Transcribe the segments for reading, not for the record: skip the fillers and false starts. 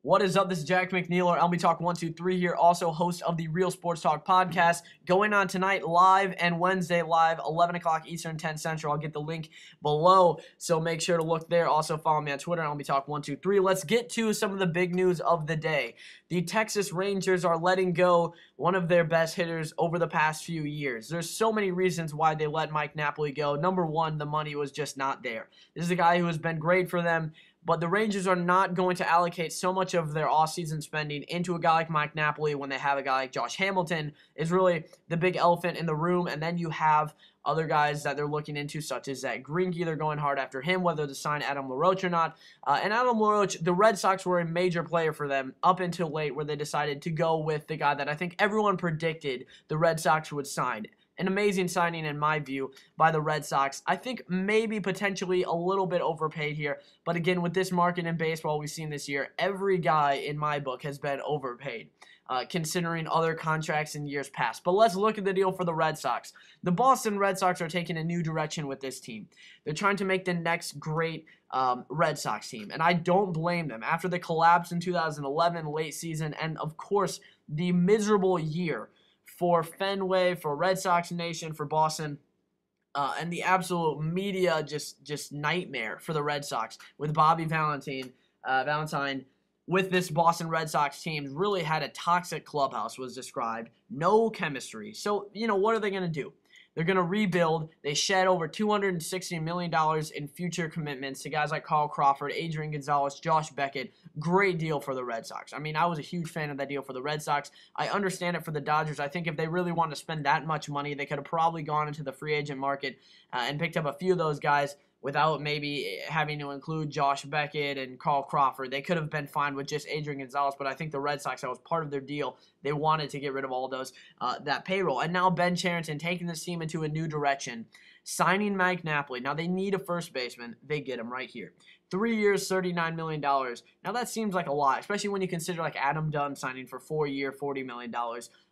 What is up? This is Jack McNeil, or LB Talk 123 here, also host of the Real Sports Talk podcast, going on tonight live and Wednesday live, 11 o'clock Eastern, 10 Central. I'll get the link below, so make sure to look there. Also follow me on Twitter, LB Talk 123. Let's get to some of the big news of the day. The Texas Rangers are letting go one of their best hitters over the past few years. There's so many reasons why they let Mike Napoli go. Number one, the money was just not there. This is a guy who has been great for them, but the Rangers are not going to allocate so much of their offseason spending into a guy like Mike Napoli when they have a guy like Josh Hamilton is really the big elephant in the room. And then you have other guys that they're looking into, such as Zach Greinke. They're going hard after him, whether to sign Adam LaRoche or not. And Adam LaRoche, the Red Sox were a major player for them up until late, where they decided to go with the guy that I think everyone predicted the Red Sox would sign. An amazing signing, in my view, by the Red Sox. I think maybe potentially a little bit overpaid here. But again, with this market in baseball we've seen this year, every guy in my book has been overpaid, considering other contracts in years past. But let's look at the deal for the Red Sox. The Boston Red Sox are taking a new direction with this team. They're trying to make the next great Red Sox team. And I don't blame them. After the collapse in 2011, late season, and of course, the miserable year for Fenway, for Red Sox Nation, for Boston, and the absolute media just nightmare for the Red Sox with Bobby Valentine with this Boston Red Sox team. Really had a toxic clubhouse, was described. No chemistry. So, what are they going to do? They're going to rebuild. They shed over $260 million in future commitments to guys like Carl Crawford, Adrian Gonzalez, Josh Beckett. Great deal for the Red Sox. I mean, I was a huge fan of that deal for the Red Sox. I understand it for the Dodgers. I think if they really wanted to spend that much money, they could have probably gone into the free agent market and picked up a few of those guys without maybe having to include Josh Beckett and Carl Crawford. They could have been fine with just Adrian Gonzalez, but I think the Red Sox, that was part of their deal. They wanted to get rid of all those, that payroll. And now Ben Cherington taking this team into a new direction, signing Mike Napoli. Now they need a first baseman. They get him right here. 3 years, $39 million. Now that seems like a lot, especially when you consider like Adam Dunn signing for 4 year, $40 million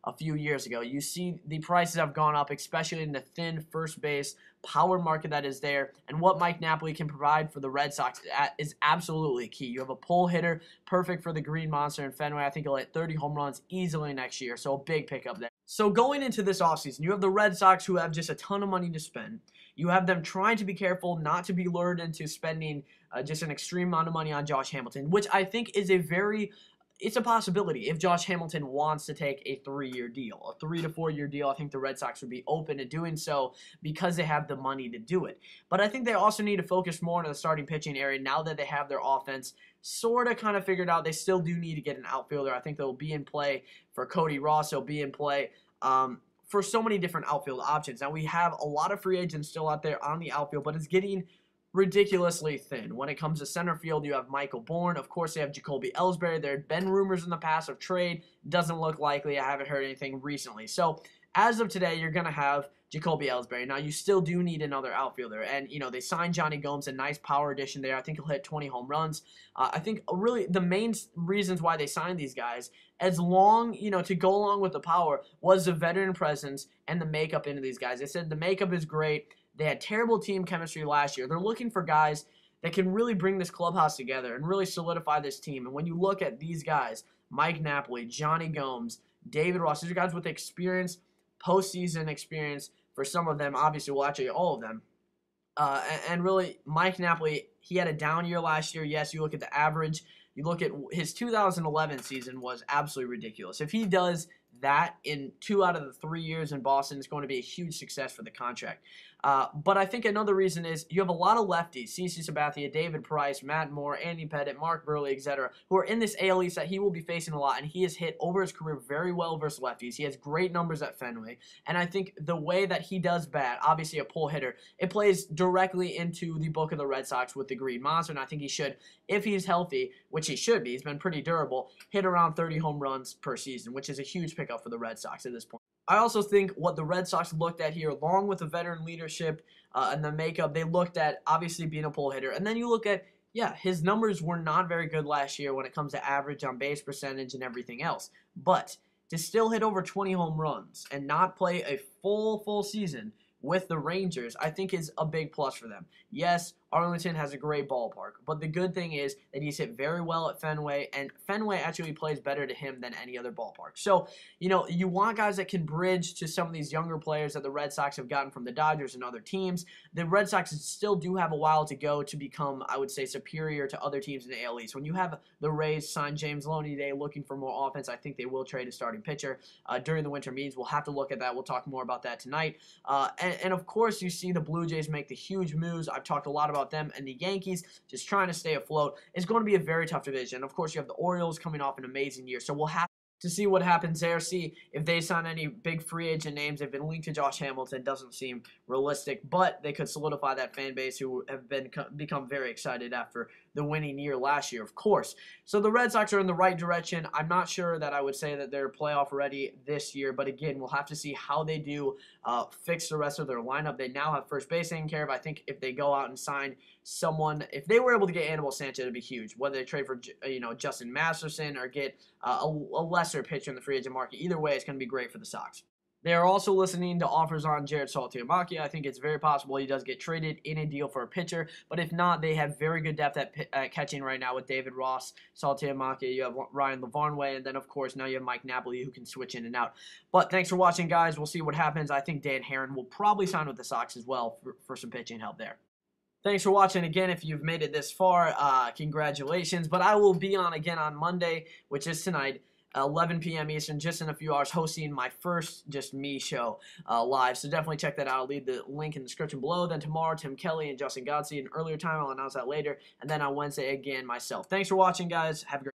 a few years ago. You see the prices have gone up, especially in the thin first base power market that is there, and what Mike Napoli can provide for the Red Sox is absolutely key. You have a pull hitter, perfect for the Green Monster in Fenway. I think he'll hit 30 home runs easily next year, so a big pickup there. So going into this offseason, you have the Red Sox, who have just a ton of money to spend. You have them trying to be careful not to be lured into spending just an extreme amount of money on Josh Hamilton, which I think is it's a possibility. If Josh Hamilton wants to take a 3-year deal, a 3 to 4 year deal, I think the Red Sox would be open to doing so because they have the money to do it. But I think they also need to focus more on the starting pitching area now that they have their offense sort of kind of figured out. They still do need to get an outfielder. I think they'll be in play for Cody Ross. They'll be in play for so many different outfield options. Now we have a lot of free agents still out there on the outfield, but it's getting ridiculously thin. When it comes to center field, you have Michael Bourne. Of course, they have Jacoby Ellsbury. There have been rumors in the past of trade. Doesn't look likely. I haven't heard anything recently. So as of today, you're going to have Jacoby Ellsbury. Now, you still do need another outfielder. And, they signed Johnny Gomes, a nice power addition there. I think he'll hit 20 home runs. I think really the main reasons why they signed these guys, to go along with the power, was the veteran presence and the makeup into these guys. They said the makeup is great. They had terrible team chemistry last year. They're looking for guys that can really bring this clubhouse together and really solidify this team. And when you look at these guys, Mike Napoli, Johnny Gomes, David Ross, these are guys with experience, postseason experience for some of them. Obviously, well, actually, all of them. And really, Mike Napoli, he had a down year last year. Yes, you look at the average. You look at his 2011 season was absolutely ridiculous. If he does that in 2 out of the 3 years in Boston, it's going to be a huge success for the contract. But I think another reason is you have a lot of lefties, CeCe Sabathia, David Price, Matt Moore, Andy Pettitte, Mark Burley, etc., who are in this AL East that he will be facing a lot, and he has hit over his career very well versus lefties. He has great numbers at Fenway, and I think the way that he does bat, obviously a pull hitter, it plays directly into the book of the Red Sox with the Green Monster, and I think he should, if he's healthy, which he should be, he's been pretty durable, hit around 30 home runs per season, which is a huge pickup for the Red Sox at this point. I also think what the Red Sox looked at here, along with the veteran leadership and the makeup, they looked at obviously being a pull hitter. And then you look at, his numbers were not very good last year when it comes to average on base percentage and everything else. But to still hit over 20 home runs and not play a full season with the Rangers, I think is a big plus for them. Yes, Arlington has a great ballpark, but the good thing is that he's hit very well at Fenway, and Fenway actually plays better to him than any other ballpark. So, you want guys that can bridge to some of these younger players that the Red Sox have gotten from the Dodgers and other teams. The Red Sox still do have a while to go to become, I would say, superior to other teams in the AL East. When you have the Rays sign James Loney today looking for more offense, I think they will trade a starting pitcher during the winter meetings. We'll have to look at that. We'll talk more about that tonight. And of course, you see the Blue Jays make the huge moves. I've talked a lot about them, and the Yankees just trying to stay afloat. It's going to be a very tough division. Of course, you have the Orioles coming off an amazing year, so we'll have to see what happens there, see if they sign any big free agent names. They've been linked to Josh Hamilton. Doesn't seem realistic, but they could solidify that fan base who have become very excited after the winning year last year, of course. So the Red Sox are in the right direction. I'm not sure that I would say that they're playoff ready this year, but again, we'll have to see how they do fix the rest of their lineup. They now have first base taken care of. I think if they go out and sign someone, if they were able to get Anibal Sanchez, it'd be huge. Whether they trade for Justin Masterson or get a lesser pitcher in the free agent market, either way, it's going to be great for the Sox. They are also listening to offers on Jared Saltalamacchia. I think it's very possible he does get traded in a deal for a pitcher, but if not, they have very good depth at catching right now with David Ross, Saltalamacchia. You have Ryan Lavarnway, and then, of course, now you have Mike Napoli who can switch in and out. But thanks for watching, guys. We'll see what happens. I think Dan Herron will probably sign with the Sox as well for some pitching help there. Thanks for watching. Again, if you've made it this far, congratulations. But I will be on again on Monday, which is tonight, 11 p.m. Eastern, just in a few hours, hosting my first Just Me show live. So definitely check that out. I'll leave the link in the description below. Then tomorrow, Tim Kelly and Justin Godsey. An earlier time, I'll announce that later. And then on Wednesday, again, myself. Thanks for watching, guys. Have a great